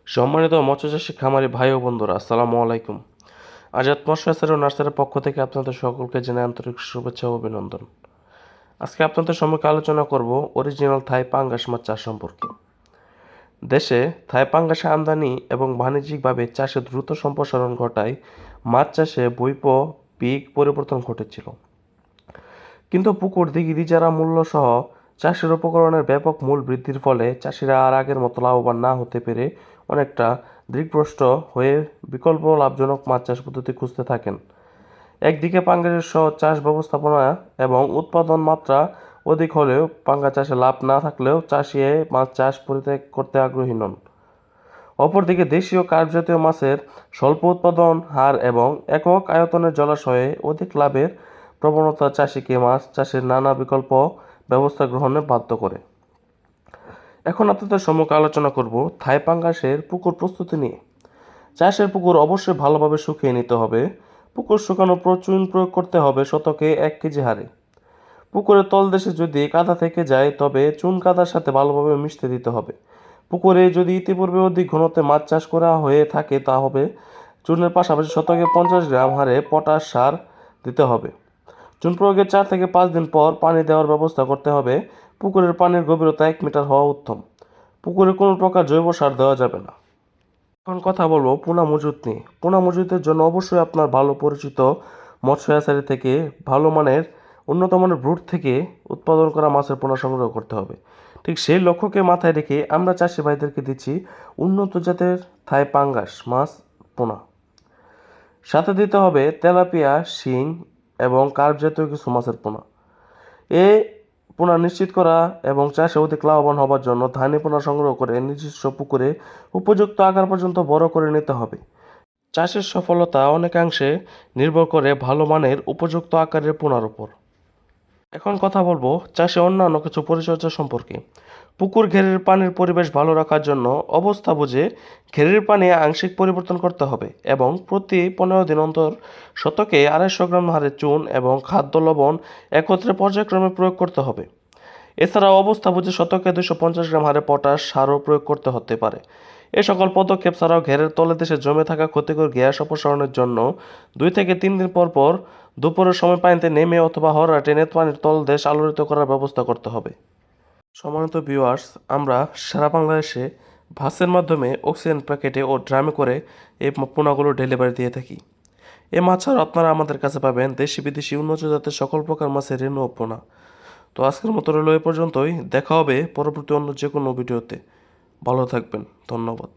সম্মানিত মৎস্যচাষী খামারি ভাই ও বন্ধুরা, আসসালামু আলাইকুম। আজাদ মৎস্য হ্যাচারী ও নার্সারির পক্ষ থেকে আপনাদের সকলকে জানাই আন্তরিক শুভেচ্ছা ও অভিনন্দন। আজকে আপনাদের সম্মুখে আলোচনা করব অরিজিনাল থাই পাঙ্গাস মাছ চাষ সম্পর্কে। দেশে থাই পাঙ্গাসের আমদানি এবং বাণিজ্যিকভাবে চাষে দ্রুত সম্প্রসারণ ঘটায় মাছ চাষে বৈপ্লবিক পরিবর্তন ঘটেছিল। কিন্তু পুকুর, দিঘি, ইজারা মূল্য সহ চাষের উপকরণের ব্যাপক মূল্য বৃদ্ধির ফলে চাষিরা আর আগের মতো লাভবান না হতে পেরে অনেকটা দিকভ্রষ্ট হয়ে বিকল্প লাভজনক মাছ চাষ পদ্ধতি খুঁজতে থাকেন। একদিকে পাঙ্গাসের সহ চাষ ব্যবস্থাপনা এবং উৎপাদন মাত্রা অধিক হলেও পাঙ্গাস চাষে লাভ না থাকলেও চাষি মাছ চাষ পরিত্যাগ করতে আগ্রহী নন। অপরদিকে দেশীয় কার্প জাতীয় মাছের স্বল্প উৎপাদন হার এবং একক আয়তনের জলাশয়ে অধিক লাভের প্রবণতা চাষিকে মাছ চাষের নানা বিকল্প ব্যবস্থা গ্রহণে বাধ্য করে। এখন আপনাদের সম্মুখে আলোচনা করব থাই পাঙ্গাসের পুকুর প্রস্তুতি নিয়ে। চাষের পুকুর অবশ্যই ভালোভাবে শুকিয়ে নিতে হবে। পুকুর শুকানোর পর চুন প্রয়োগ করতে হবে শতকে 1 কেজি হারে। পুকুরের তলদেশে যদি কাদা থেকে যায় তবে চুন কাদার সাথে ভালোভাবে মিশতে দিতে হবে। পুকুরে যদি ইতিপূর্বে অধিক ঘনত্বে মাছ চাষ করা হয়ে থাকে তাহলে চুনের পাশাপাশি শতকে 50 গ্রাম হারে পটাশ সার দিতে হবে। চুন প্রয়োগের 4 থেকে 5 দিন পর পানি দেওয়ার ব্যবস্থা করতে হবে। পুকুরের পানির গভীরতা 1 মিটার হওয়া উত্তম। পুকুরে কোনো প্রকার জৈব সার দেওয়া যাবে না। এখন কথা বলবো পোনা মজুত নিয়ে। পোনা মজুতের জন্য অবশ্যই আপনার ভালো পরিচিত মৎস্য হ্যাচারি থেকে ভালো মানের উন্নত মানের ব্রুড থেকে উৎপাদন করা মাছের পোনা সংগ্রহ করতে হবে। ঠিক সেই লক্ষ্যকে মাথায় রেখে আমরা চাষি ভাইদেরকে দিচ্ছি উন্নত জাতের থাই পাঙ্গাস মাছ পোনা। সাথে দিতে হবে তেলাপিয়া, শিং এবং কার্প জাতীয় কিছু মাছের পোনা। এই পোনা নিশ্চিত করা এবং চাষে অধিক লাভবান হবার জন্য ধানি পোনা সংগ্রহ করে নিজস্ব পুকুরে উপযুক্ত আকার পর্যন্ত বড় করে নিতে হবে। চাষের সফলতা অনেকাংশে নির্ভর করে ভালো মানের উপযুক্ত আকারের পোনার উপর। এখন কথা বলবো চাষে অন্যান্য কিছু পরিচর্যা সম্পর্কে। পুকুর ঘেরের পানির পরিবেশ ভালো রাখার জন্য অবস্থা বুঝে ঘেরের পানি আংশিক পরিবর্তন করতে হবে এবং প্রতি 15 দিন অন্তর শতকে 250 গ্রাম হারে চুন এবং খাদ্য লবণ একত্রে পর্যায়ক্রমে প্রয়োগ করতে হবে। এছাড়াও অবস্থা বুঝে শতকে 250 গ্রাম হারে পটাশ সারও প্রয়োগ করতে হতে পারে। এ সকল পদক্ষেপ ছাড়াও ঘেরের তলদেশে জমে থাকা ক্ষতিকর গ্যাস অপসারণের জন্য 2 থেকে 3 দিন পর পর দুপুরের সময় পানিতে নেমে অথবা হররা টেনে পানির তলদেশ আলোড়িত করার ব্যবস্থা করতে হবে। সম্মানিত ভিউয়ার্স, আমরা সারা বাংলাদেশে বাসের মাধ্যমে অক্সিজেন প্যাকেটে ও ড্রামে করে এই পোনাগুলো ডেলিভারি দিয়ে থাকি। এই মাছ ছাড়াও আপনারা আমাদের কাছে পাবেন দেশি বিদেশি উন্নত জাতের সকল প্রকার মাছের রেণু ও পোনা। তো আজকের মতো রইল এ পর্যন্তই। দেখা হবে পরবর্তী অন্য যে কোনো ভিডিওতে। ভালো থাকবেন। ধন্যবাদ।